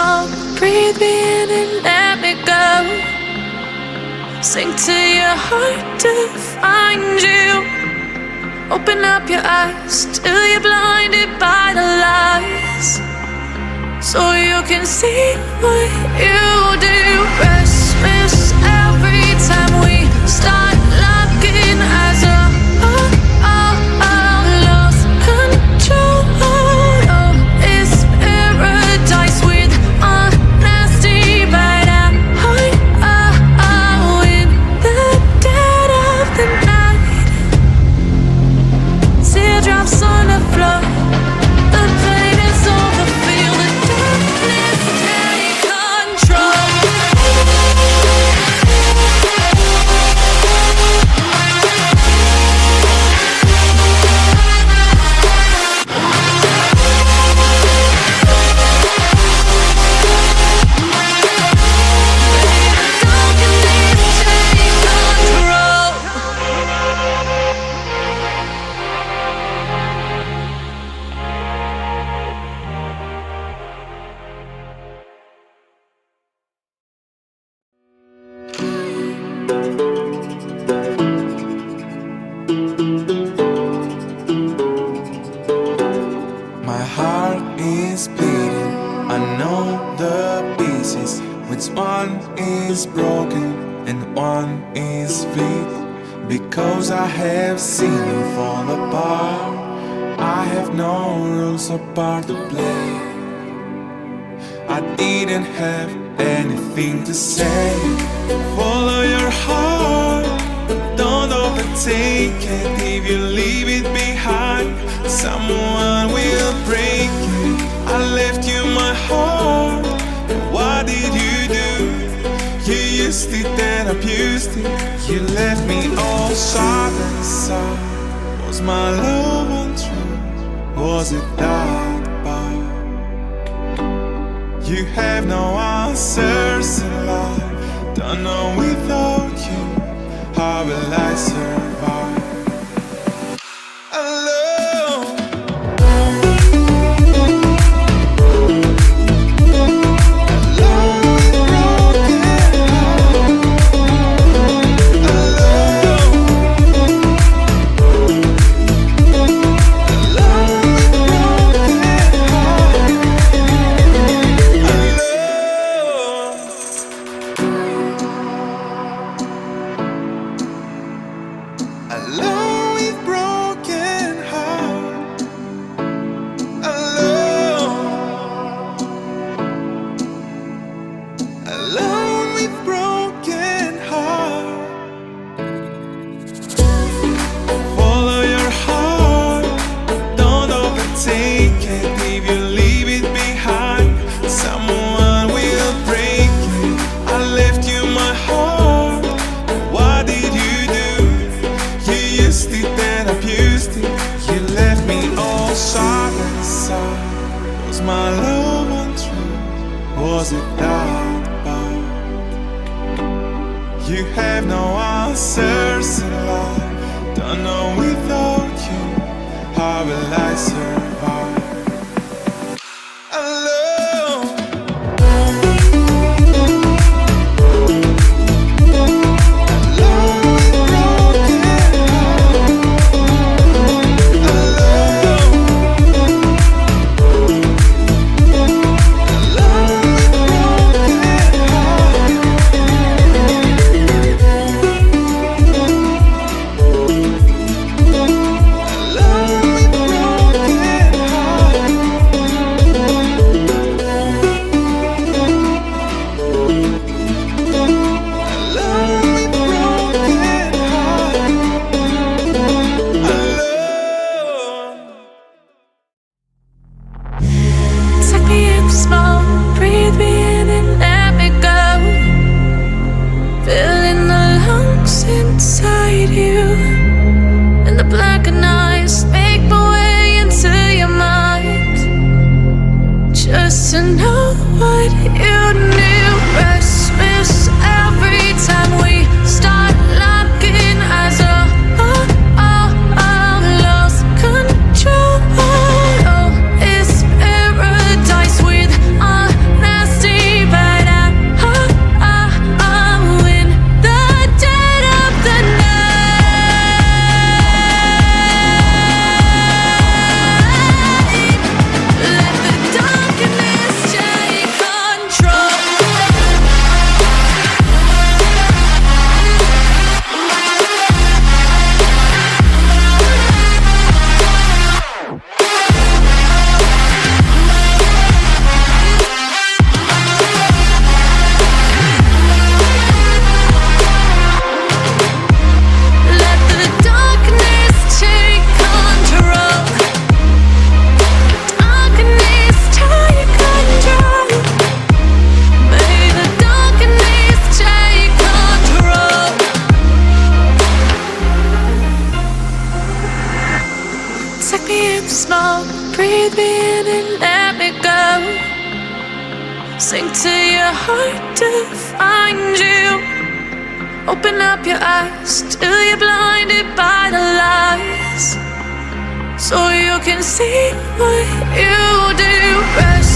song. Breathe me in and let me go. Sink to your heart to find you. Open up your eyes till you're blinded by the lies, so you can see what you do. Restless every time we start looking as a lost control. Oh, it's paradise with honesty, but I'm in the dead of the night. Teardrops on the floor. The pain is over. Feel the darkness take control. My heart is bleeding, I know the pieces. Which one is broken and one is weak? Because I have seen you fall apart. I have no rules or part to play. I didn't have anything to say. Follow your heart, don't overtake it. If you leave it behind, someone will break it. I left you my heart, and what did you do? You used it and abused it. You left me all sharp and soft. Was my love untrue? Was it that bad? You have no answers in life. Don't know without you, how will I survive? Alone. Alone with broken heart. Alone. Alone with broken heart. Follow your heart, don't overtake it. If you leave it behind, someone will break it. I left you my heart, what did you do? You used it and abused it. You left me all sharp and soft. Was my love untrue? Was it that bad? You have no answers in life. Don't know without you, how will I survive? Alone. Alone with broken Sink to your heart to find you. Open up your eyes till you're blinded by the lies, so you can see what you do. Rest